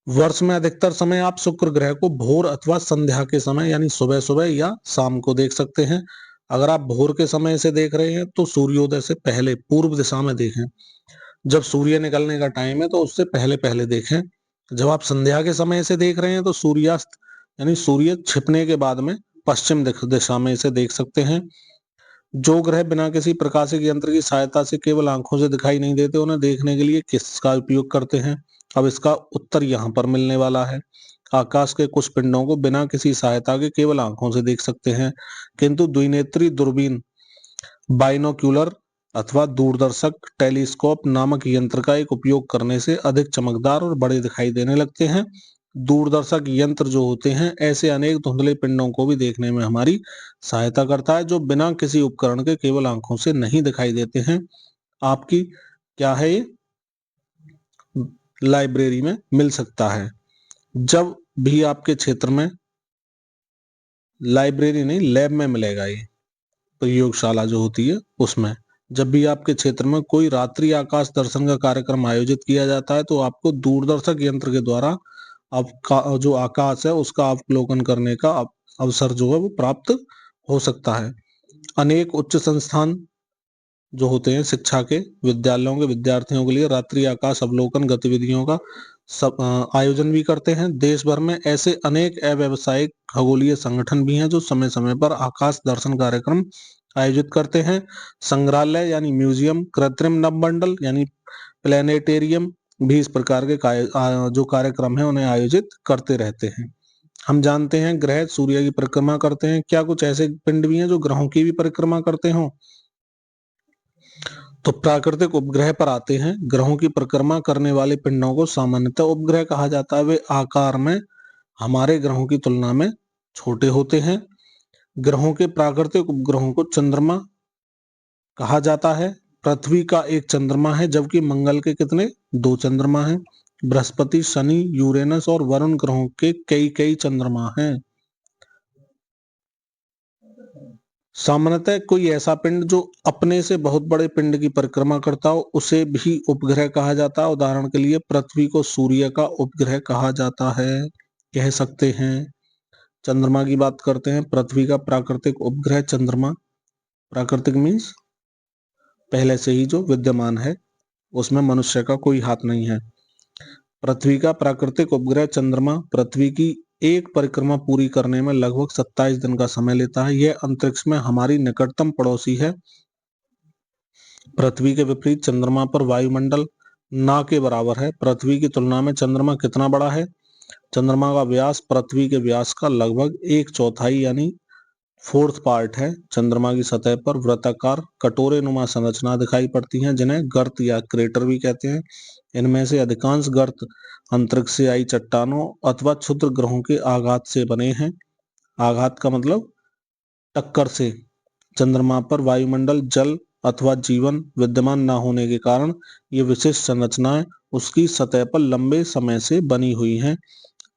A: वर्ष में अधिकतर समय आप शुक्र ग्रह को भोर अथवा संध्या के समय यानी सुबह सुबह या शाम को देख सकते हैं। अगर आप भोर के समय से देख रहे हैं तो सूर्योदय से पहले पूर्व दिशा में देखें। जब सूर्य निकलने का टाइम है तो उससे पहले पहले देखें। जब आप संध्या के समय से देख रहे हैं तो सूर्यास्त यानी सूर्य छिपने के बाद में पश्चिम दिशा में इसे देख सकते हैं। जो ग्रह बिना किसी प्रकाशिक यंत्र की सहायता से केवल आंखों से दिखाई नहीं देते, उन्हें देखने के लिए किसका उपयोग करते हैं? अब इसका उत्तर यहाँ पर मिलने वाला है। आकाश के कुछ पिंडों को बिना किसी सहायता के केवल आंखों से देख सकते हैं, किंतु द्विनेत्री दूरबीन बाइनोक्यूलर अथवा दूरदर्शक टेलीस्कोप नामक यंत्र का एक उपयोग करने से अधिक चमकदार और बड़े दिखाई देने लगते हैं। दूरदर्शक यंत्र जो होते हैं ऐसे अनेक धुंधले पिंडों को भी देखने में हमारी सहायता करता है, जो बिना किसी उपकरण के केवल आंखों से नहीं दिखाई देते हैं। आपकी क्या है ये? लाइब्रेरी में मिल सकता है। जब भी आपके क्षेत्र में, लाइब्रेरी नहीं लैब में मिलेगा, ये प्रयोगशाला जो होती है उसमें, जब भी आपके क्षेत्र में कोई रात्रि आकाश दर्शन का कार्यक्रम आयोजित किया जाता है तो आपको दूरदर्शक यंत्र के द्वारा आपका जो आकाश है उसका अवलोकन करने का अवसर जो है वो प्राप्त हो सकता है। अनेक उच्च संस्थान जो होते हैं शिक्षा के, विद्यालयों के विद्यार्थियों के लिए रात्रि आकाश अवलोकन गतिविधियों का सब आयोजन भी करते हैं। देश भर में ऐसे अनेक अव्यावसायिक खगोलीय संगठन भी हैं जो समय समय पर आकाश दर्शन कार्यक्रम आयोजित करते हैं। संग्रहालय यानी म्यूजियम, कृत्रिम नभमंडल यानी प्लेनेटेरियम भी इस प्रकार के जो कार्यक्रम है उन्हें आयोजित करते रहते हैं। हम जानते हैं ग्रह सूर्य की परिक्रमा करते हैं। क्या कुछ ऐसे पिंड भी हैं जो ग्रहों की भी परिक्रमा करते हों? तो प्राकृतिक उपग्रह पर आते हैं। ग्रहों की परिक्रमा करने वाले पिंडों को सामान्यतः उपग्रह कहा जाता है। वे आकार में हमारे ग्रहों की तुलना में छोटे होते हैं। ग्रहों के प्राकृतिक उपग्रहों को चंद्रमा कहा जाता है। पृथ्वी का एक चंद्रमा है, जबकि मंगल के कितने? 2 चंद्रमा हैं। बृहस्पति, शनि, यूरेनस और वरुण ग्रहों के कई कई चंद्रमा हैं। सामान्यतः कोई ऐसा पिंड जो अपने से बहुत बड़े पिंड की परिक्रमा करता हो उसे भी उपग्रह कहा जाता है। उदाहरण के लिए पृथ्वी को सूर्य का उपग्रह कहा जाता है, कह सकते हैं। चंद्रमा की बात करते हैं। पृथ्वी का प्राकृतिक उपग्रह चंद्रमा, प्राकृतिक मीन्स पहले से ही जो विद्यमान है, उसमें मनुष्य का कोई हाथ नहीं है। पृथ्वी का प्राकृतिक उपग्रह चंद्रमा पृथ्वी की एक परिक्रमा पूरी करने में लगभग 27 दिन का समय लेता है। यह अंतरिक्ष में हमारी निकटतम पड़ोसी है। पृथ्वी के विपरीत चंद्रमा पर वायुमंडल ना के बराबर है। पृथ्वी की तुलना में चंद्रमा कितना बड़ा है? चंद्रमा का व्यास पृथ्वी के व्यास का लगभग एक चौथाई यानी फोर्थ पार्ट है। चंद्रमा की सतह पर वृत्ताकार कटोरे नुमा संरचना दिखाई पड़ती हैं, जिन्हें गर्त या क्रेटर भी कहते हैं। इनमें से अधिकांश गर्त अंतरिक्ष से आई चट्टानों अथवा क्षुद्र ग्रहों के आघात से बने हैं। आघात का मतलब टक्कर से। चंद्रमा पर वायुमंडल, जल अथवा जीवन विद्यमान न होने के कारण ये विशिष्ट संरचनाएं उसकी सतह पर लंबे समय से बनी हुई हैं।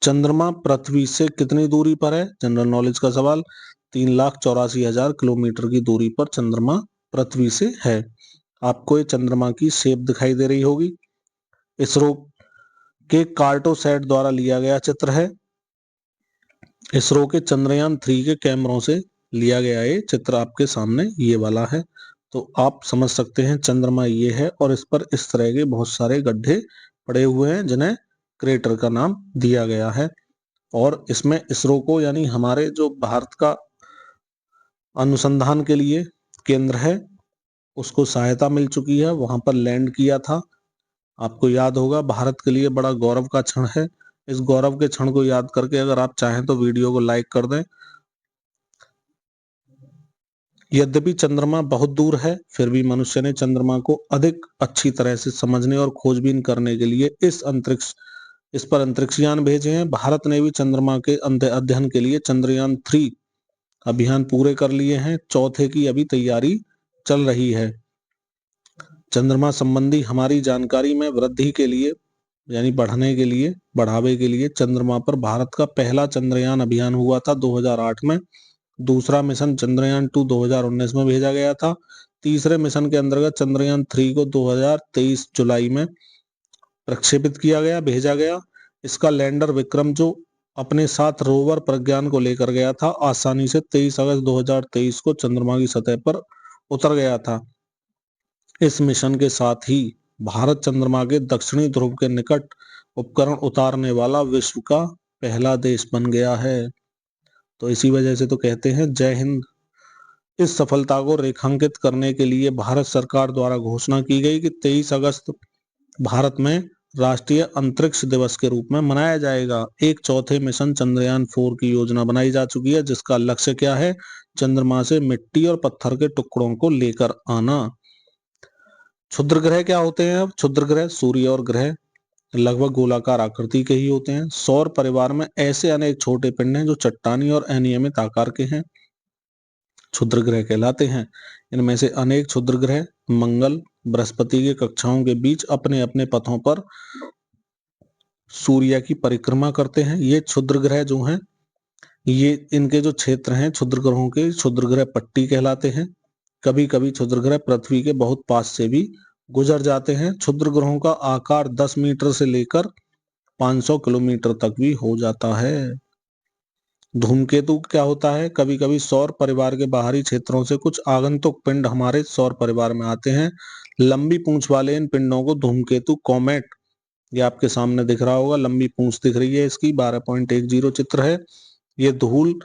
A: चंद्रमा पृथ्वी से कितनी दूरी पर है? जनरल नॉलेज का सवाल। 3,84,000 किलोमीटर की दूरी पर चंद्रमा पृथ्वी से है। आपको ये चंद्रमा की शेप दिखाई दे रही होगी। इसरो के कार्टोसैट द्वारा लिया गया चित्र है। इसरो के चंद्रयान 3 के कैमरों से लिया गया ये चित्र आपके सामने ये वाला है। तो आप समझ सकते हैं चंद्रमा ये है और इस पर इस तरह के बहुत सारे गड्ढे पड़े हुए हैं, जिन्हें क्रेटर का नाम दिया गया है। और इसमें इसरो को यानी हमारे जो भारत का अनुसंधान के लिए केंद्र है उसको सहायता मिल चुकी है। वहां पर लैंड किया था। आपको याद होगा, भारत के लिए बड़ा गौरव का क्षण है। इस गौरव के क्षण को याद करके अगर आप चाहें तो वीडियो को लाइक कर दें। यद्यपि चंद्रमा बहुत दूर है, फिर भी मनुष्य ने चंद्रमा को अधिक अच्छी तरह से समझने और खोजबीन करने के लिए इस पर अंतरिक्षयान भेजे हैं। भारत ने भी चंद्रमा के अध्ययन के लिए चंद्रयान 3 अभियान पूरे कर लिए हैं। चौथे की अभी तैयारी चल रही है। चंद्रमा संबंधी हमारी जानकारी में वृद्धि के लिए यानी बढ़ावे के लिए चंद्रमा पर भारत का पहला चंद्रयान अभियान हुआ था 2008 में। दूसरा मिशन चंद्रयान 2 2019 में भेजा गया था। तीसरे मिशन के अंतर्गत चंद्रयान 3 को 2023 जुलाई में प्रक्षेपित किया गया, भेजा गया। इसका लैंडर विक्रम, जो अपने साथ रोवर प्रज्ञान को लेकर गया था, आसानी से 23 अगस्त 2023 को चंद्रमा की सतह पर उतर गया था। इस मिशन के साथ ही भारत चंद्रमा के दक्षिणी ध्रुव के निकट उपकरण उतारने वाला विश्व का पहला देश बन गया है। तो इसी वजह से तो कहते हैं जय हिंद। इस सफलता को रेखांकित करने के लिए भारत सरकार द्वारा घोषणा की गई कि 23 अगस्त भारत में राष्ट्रीय अंतरिक्ष दिवस के रूप में मनाया जाएगा। एक चौथे मिशन चंद्रयान 4 की योजना बनाई जा चुकी है, जिसका लक्ष्य क्या है? चंद्रमा से मिट्टी और पत्थर के टुकड़ों को लेकर आना। क्षुद्र ग्रह क्या होते हैं? अब क्षुद्र ग्रह सूर्य और ग्रह लगभग गोलाकार आकृति के ही होते हैं। सौर परिवार में ऐसे अनेक छोटे पिंड हैं जो चट्टानी और अनियमित आकार के हैं, क्षुद्र ग्रह कहलाते हैं। इनमें से अनेक क्षुद्र ग्रह मंगल, बृहस्पति के कक्षाओं के बीच अपने अपने पथों पर सूर्य की परिक्रमा करते हैं। ये क्षुद्र ग्रह जो हैं, ये इनके जो क्षेत्र हैं क्षुद्र ग्रहों के, क्षुद्र ग्रह पट्टी कहलाते हैं। कभी कभी क्षुद्र ग्रह पृथ्वी के बहुत पास से भी गुजर जाते हैं। क्षुद्र ग्रहों का आकार 10 मीटर से लेकर 500 किलोमीटर तक भी हो जाता है। धूमकेतु क्या होता है? कभी कभी सौर परिवार के बाहरी क्षेत्रों से कुछ आगंतुक पिंड हमारे सौर परिवार में आते हैं। लंबी पूंछ वाले इन पिंडों को धूमकेतु कॉमेट, ये आपके सामने दिख रहा होगा, लंबी पूंछ दिख रही है इसकी, 12.10 चित्र है। ये धूल,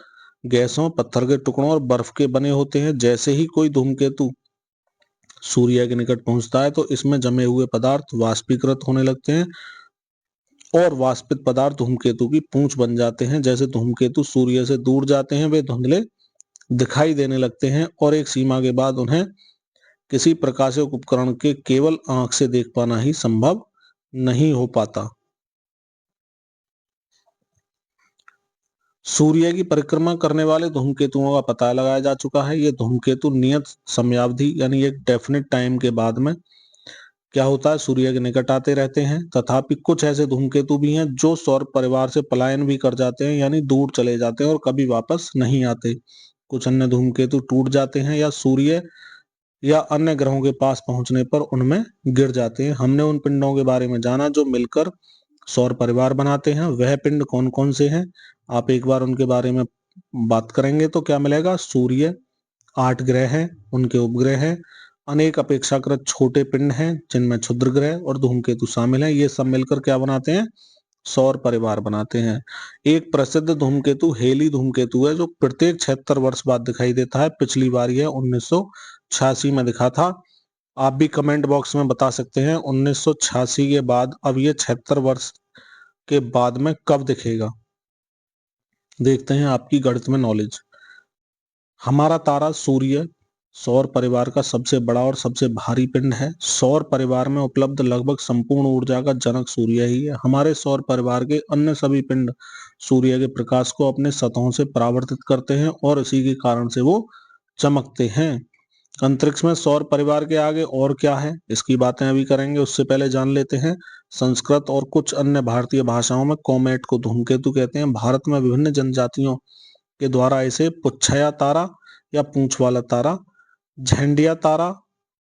A: गैसों, पत्थर के टुकड़ों और बर्फ के बने होते हैं। जैसे ही कोई धूमकेतु सूर्य के निकट पहुंचता है तो इसमें जमे हुए पदार्थ वाष्पीकृत होने लगते हैं और वाष्पित पदार्थ धूमकेतु की पूंछ बन जाते हैं। जैसे धूमकेतु सूर्य से दूर जाते हैं वे धुंधले दिखाई देने लगते हैं और एक सीमा के बाद उन्हें किसी प्रकाशिक उपकरण के केवल आंख से देख पाना ही संभव नहीं हो पाता। सूर्य की परिक्रमा करने वाले धूमकेतुओं का पता लगाया जा चुका है। ये धूमकेतु नियत समयावधि यानी एक डेफिनेट टाइम के बाद में क्या होता है, सूर्य के निकट आते रहते हैं। तथापि कुछ ऐसे धूमकेतु भी हैं जो सौर परिवार से पलायन भी कर जाते हैं, यानी दूर चले जाते हैं और कभी वापस नहीं आते। कुछ अन्य धूमकेतु टूट जाते हैं या सूर्य या अन्य ग्रहों के पास पहुंचने पर उनमें गिर जाते हैं। हमने उन पिंडों के बारे में जाना जो मिलकर सौर परिवार बनाते हैं। वह पिंड कौन कौन से हैं, आप एक बार उनके बारे में बात करेंगे तो क्या मिलेगा? सूर्य, 8 ग्रह हैं, उनके उपग्रह हैं, अनेक अपेक्षाकृत छोटे पिंड हैं जिनमें क्षुद्र ग्रह और धूमकेतु शामिल हैं। ये सब मिलकर क्या बनाते हैं? सौर परिवार बनाते हैं। एक प्रसिद्ध धूमकेतु हेली धूमकेतु है जो प्रत्येक 76 वर्ष बाद दिखाई देता है। पिछली बार यह 1986 में दिखा था। आप भी कमेंट बॉक्स में बता सकते हैं 1986 के बाद अब ये 76 वर्ष के बाद में कब दिखेगा। देखते हैं आपकी गणित में नॉलेज। हमारा तारा सूर्य सौर परिवार का सबसे बड़ा और सबसे भारी पिंड है। सौर परिवार में उपलब्ध लगभग संपूर्ण ऊर्जा का जनक सूर्य ही है। हमारे सौर परिवार के अन्य सभी पिंड सूर्य के प्रकाश को अपने सतहों से परावर्तित करते हैं और इसी के कारण से वो चमकते हैं। अंतरिक्ष में सौर परिवार के आगे और क्या है, इसकी बातें अभी करेंगे। उससे पहले जान लेते हैं संस्कृत और कुछ अन्य भारतीय भाषाओं में कॉमेट को धूमकेतु कहते हैं। भारत में विभिन्न जनजातियों के द्वारा इसे पुच्छया तारा या पूंछ वाला तारा, झंडिया तारा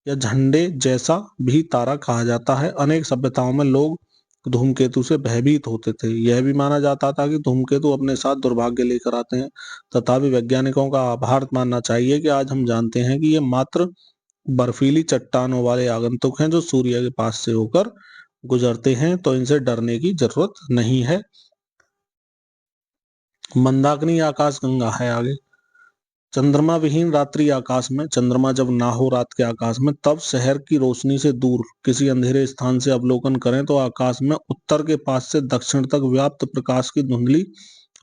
A: या झंडे जैसा भी तारा कहा जाता है। अनेक सभ्यताओं में लोग धूमकेतु से भयभीत होते थे। यह भी माना जाता था कि धूमकेतु अपने साथ दुर्भाग्य लेकर आते हैं। तथापि वैज्ञानिकों का आभार मानना चाहिए कि आज हम जानते हैं कि ये मात्र बर्फीली चट्टानों वाले आगंतुक हैं जो सूर्य के पास से होकर गुजरते हैं, तो इनसे डरने की जरूरत नहीं है। मंदाकिनी आकाशगंगा है आगे। चंद्रमा विहीन रात्रि आकाश में, चंद्रमा जब ना हो रात के आकाश में, तब शहर की रोशनी से दूर किसी अंधेरे स्थान से अवलोकन करें तो आकाश में उत्तर के पास से दक्षिण तक व्याप्त प्रकाश की धुंधली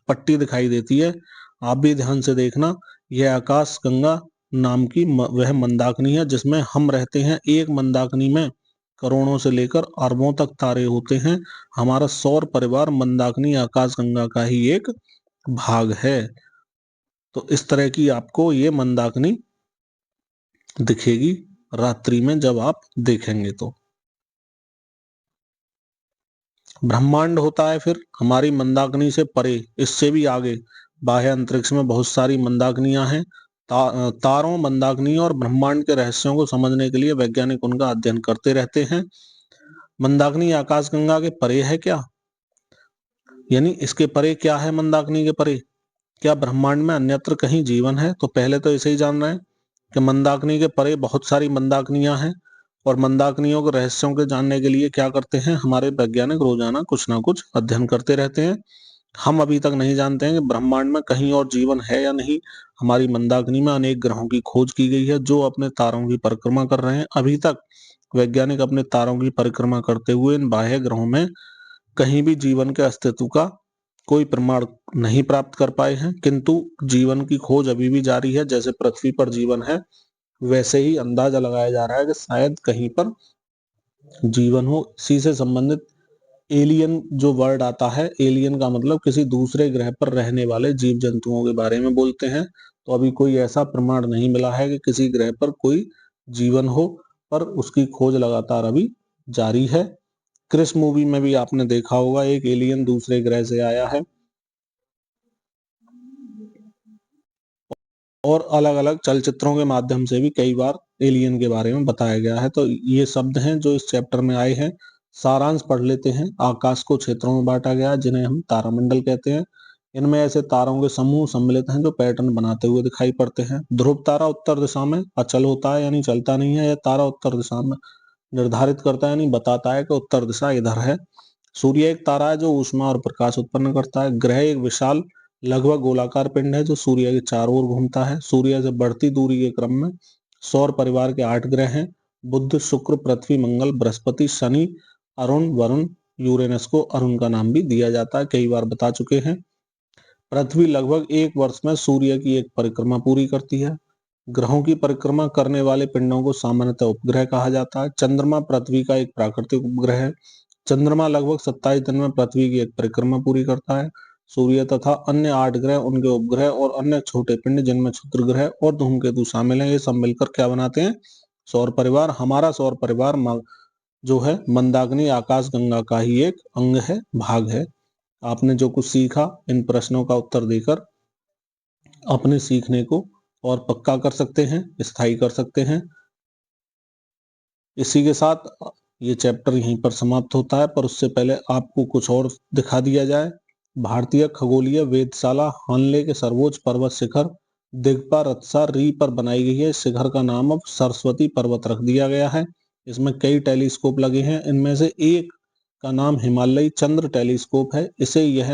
A: पट्टी दिखाई देती है। आप भी ध्यान से देखना, यह आकाश गंगा नाम की वह मंदाकिनी है जिसमें हम रहते हैं। एक मंदाकिनी में करोड़ों से लेकर अरबों तक तारे होते हैं। हमारा सौर परिवार मंदाकिनी आकाश गंगा का ही एक भाग है। तो इस तरह की आपको ये मंदाकिनी दिखेगी रात्रि में जब आप देखेंगे तो। ब्रह्मांड होता है फिर हमारी मंदाकिनी से परे, इससे भी आगे बाह्य अंतरिक्ष में बहुत सारी मंदाकिनियां हैं। तारों, मंदाकिनी और ब्रह्मांड के रहस्यों को समझने के लिए वैज्ञानिक उनका अध्ययन करते रहते हैं। मंदाकिनी आकाशगंगा के परे है क्या, यानी इसके परे क्या है? मंदाकिनी के परे क्या ब्रह्मांड में अन्यत्र कहीं जीवन है? तो पहले तो इसे ही जान रहे हैं कि मंदाकिनी के परे बहुत सारी मंदाकिनियां हैं और मंदाकिनियों के रहस्यों के जानने के लिए क्या करते हैं हमारे वैज्ञानिक, रोजाना कुछ ना कुछ अध्ययन करते रहते हैं। हम अभी तक नहीं जानते हैं कि ब्रह्मांड में कहीं और जीवन है या नहीं। हमारी मंदाकिनी में अनेक ग्रहों की खोज की गई है जो अपने तारों की परिक्रमा कर रहे हैं। अभी तक वैज्ञानिक अपने तारों की परिक्रमा करते हुए इन बाह्य ग्रहों में कहीं भी जीवन के अस्तित्व का कोई प्रमाण नहीं प्राप्त कर पाए हैं, किंतु जीवन की खोज अभी भी जारी है। जैसे पृथ्वी पर जीवन है, वैसे ही अंदाजा लगाया जा रहा है कि शायद कहीं पर जीवन हो। इसी से संबंधित एलियन जो वर्ड आता है, एलियन का मतलब किसी दूसरे ग्रह पर रहने वाले जीव जंतुओं के बारे में बोलते हैं। तो अभी कोई ऐसा प्रमाण नहीं मिला है कि किसी ग्रह पर कोई जीवन हो, पर उसकी खोज लगातार अभी जारी है। क्रिस मूवी में भी आपने देखा होगा एक एलियन दूसरे ग्रह से आया है, और अलग अलग चलचित्रों के माध्यम से भी कई बार एलियन के बारे में बताया गया है। तो ये शब्द हैं जो इस चैप्टर में आए हैं। सारांश पढ़ लेते हैं। आकाश को क्षेत्रों में बांटा गया है जिन्हें हम तारामंडल कहते हैं। इनमें ऐसे तारों के समूह सम्मिलित हैं जो पैटर्न बनाते हुए दिखाई पड़ते हैं। ध्रुव तारा उत्तर दिशा में अचल होता है, यानी चलता नहीं है। यह तारा उत्तर दिशा में निर्धारित करता है, यानी बताता है कि उत्तर दिशा इधर है। सूर्य एक तारा है जो ऊष्मा और प्रकाश उत्पन्न करता है। ग्रह एक विशाल लगभग गोलाकार पिंड है जो सूर्य के चारों ओर घूमता है। सूर्य से बढ़ती दूरी के क्रम में सौर परिवार के 8 ग्रह हैं। बुध, शुक्र, पृथ्वी, मंगल, बृहस्पति, शनि, अरुण, वरुण, यूरेनस को अरुण का नाम भी दिया जाता है, कई बार बता चुके हैं। पृथ्वी लगभग 1 वर्ष में सूर्य की एक परिक्रमा पूरी करती है। ग्रहों की परिक्रमा करने वाले पिंडों को सामान्यतः उपग्रह कहा जाता है। चंद्रमा पृथ्वी का एक प्राकृतिक उपग्रह है। चंद्रमा लगभग 27 दिन में पृथ्वी की एक परिक्रमा पूरी करता है। सूर्य तथा अन्य 8 ग्रह, उनके उपग्रह और अन्य छोटे पिंड जिनमें क्षुद्र ग्रह और धूमकेतु शामिल हैं, ये सब मिलकर क्या बनाते हैं? सौर परिवार। हमारा सौर परिवार जो है मंदाकिनी आकाश गंगा का ही एक अंग है, भाग है। आपने जो कुछ सीखा इन प्रश्नों का उत्तर देकर अपने सीखने को और पक्का कर सकते हैं, स्थायी कर सकते हैं। इसी के साथ ये चैप्टर यहीं पर समाप्त होता है, पर उससे पहले आपको कुछ और दिखा दिया जाए। भारतीय खगोलीय वेधशाला हानले के सर्वोच्च पर्वत शिखर दिगपा रत्सा री पर बनाई गई है। इस शिखर का नाम अब सरस्वती पर्वत रख दिया गया है। इसमें कई टेलीस्कोप लगे हैं। इनमें से एक का नाम हिमालयी चंद्र टेलीस्कोप है। इसे यह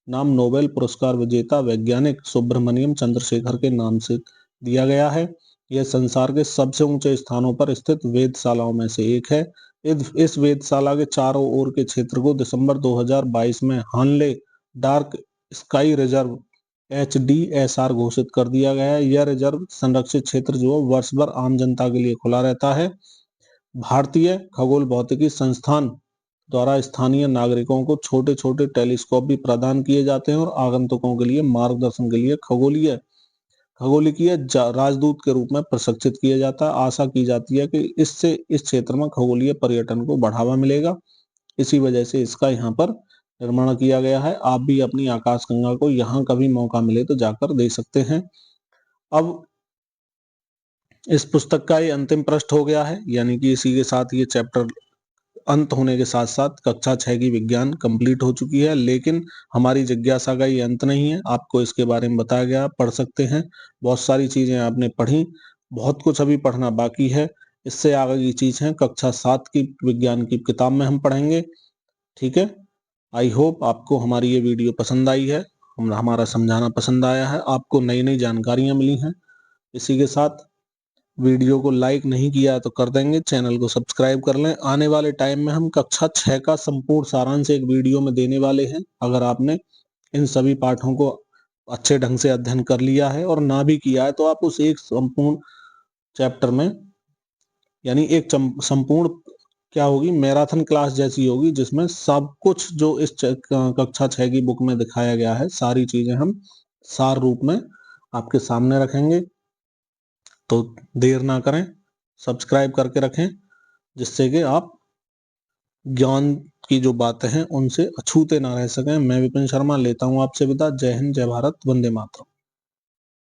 A: नाम नोबेल पुरस्कार विजेता वैज्ञानिक सुब्रमण्यम चंद्रशेखर के नाम से दिया गया है। यह संसार के सबसे ऊंचे स्थानों पर स्थित वेधशालाओं में से एक है। इस वेधशाला के चारों ओर के क्षेत्र को दिसंबर 2022 में हानले डार्क स्काई रिजर्व HDSR घोषित कर दिया गया है। यह रिजर्व संरक्षित क्षेत्र जो वर्ष भर आम जनता के लिए खुला रहता है। भारतीय खगोल भौतिकी संस्थान द्वारा स्थानीय नागरिकों को छोटे छोटे टेलीस्कोप भी प्रदान किए जाते हैं और आगंतुकों के लिए मार्गदर्शन के लिए खगोलिकीय राजदूत के रूप में प्रशिक्षित किया जाता है। आशा की जाती है कि इससे इस क्षेत्र में खगोलीय पर्यटन को बढ़ावा मिलेगा। इसी वजह से इसका यहाँ पर निर्माण किया गया है। आप भी अपनी आकाशगंगा को यहाँ कभी मौका मिले तो जाकर देख सकते हैं। अब इस पुस्तक का ये अंतिम पृष्ठ हो गया है, यानी कि इसी के साथ ये चैप्टर अंत होने के साथ साथ कक्षा 6 की विज्ञान कंप्लीट हो चुकी है। लेकिन हमारी जिज्ञासा का ये अंत नहीं है, आपको इसके बारे में बताया गया, पढ़ सकते हैं। बहुत सारी चीजें आपने पढ़ी, बहुत कुछ अभी पढ़ना बाकी है। इससे आगे की चीज है कक्षा 7 की विज्ञान की किताब में हम पढ़ेंगे। ठीक है, आई होप आपको हमारी ये वीडियो पसंद आई है, हमारा समझाना पसंद आया है, आपको नई नई जानकारियां मिली हैं। इसी के साथ वीडियो को लाइक नहीं किया है तो कर देंगे, चैनल को सब्सक्राइब कर लें। आने वाले टाइम में हम कक्षा 6 का संपूर्ण सारांश एक वीडियो में देने वाले हैं। अगर आपने इन सभी पाठों को अच्छे ढंग से अध्ययन कर लिया है और ना भी किया है तो आप उस एक संपूर्ण चैप्टर में, यानी एक संपूर्ण क्या होगी, मैराथन क्लास जैसी होगी, जिसमें सब कुछ जो इस कक्षा 6 की बुक में दिखाया गया है सारी चीजें हम सार रूप में आपके सामने रखेंगे। तो देर ना करें, सब्सक्राइब करके रखें, जिससे कि आप ज्ञान की जो बातें हैं उनसे अछूते ना रह सकें। मैं विपिन शर्मा लेता हूं आपसे विदा। जय हिंद, जय भारत, वंदे मातरम।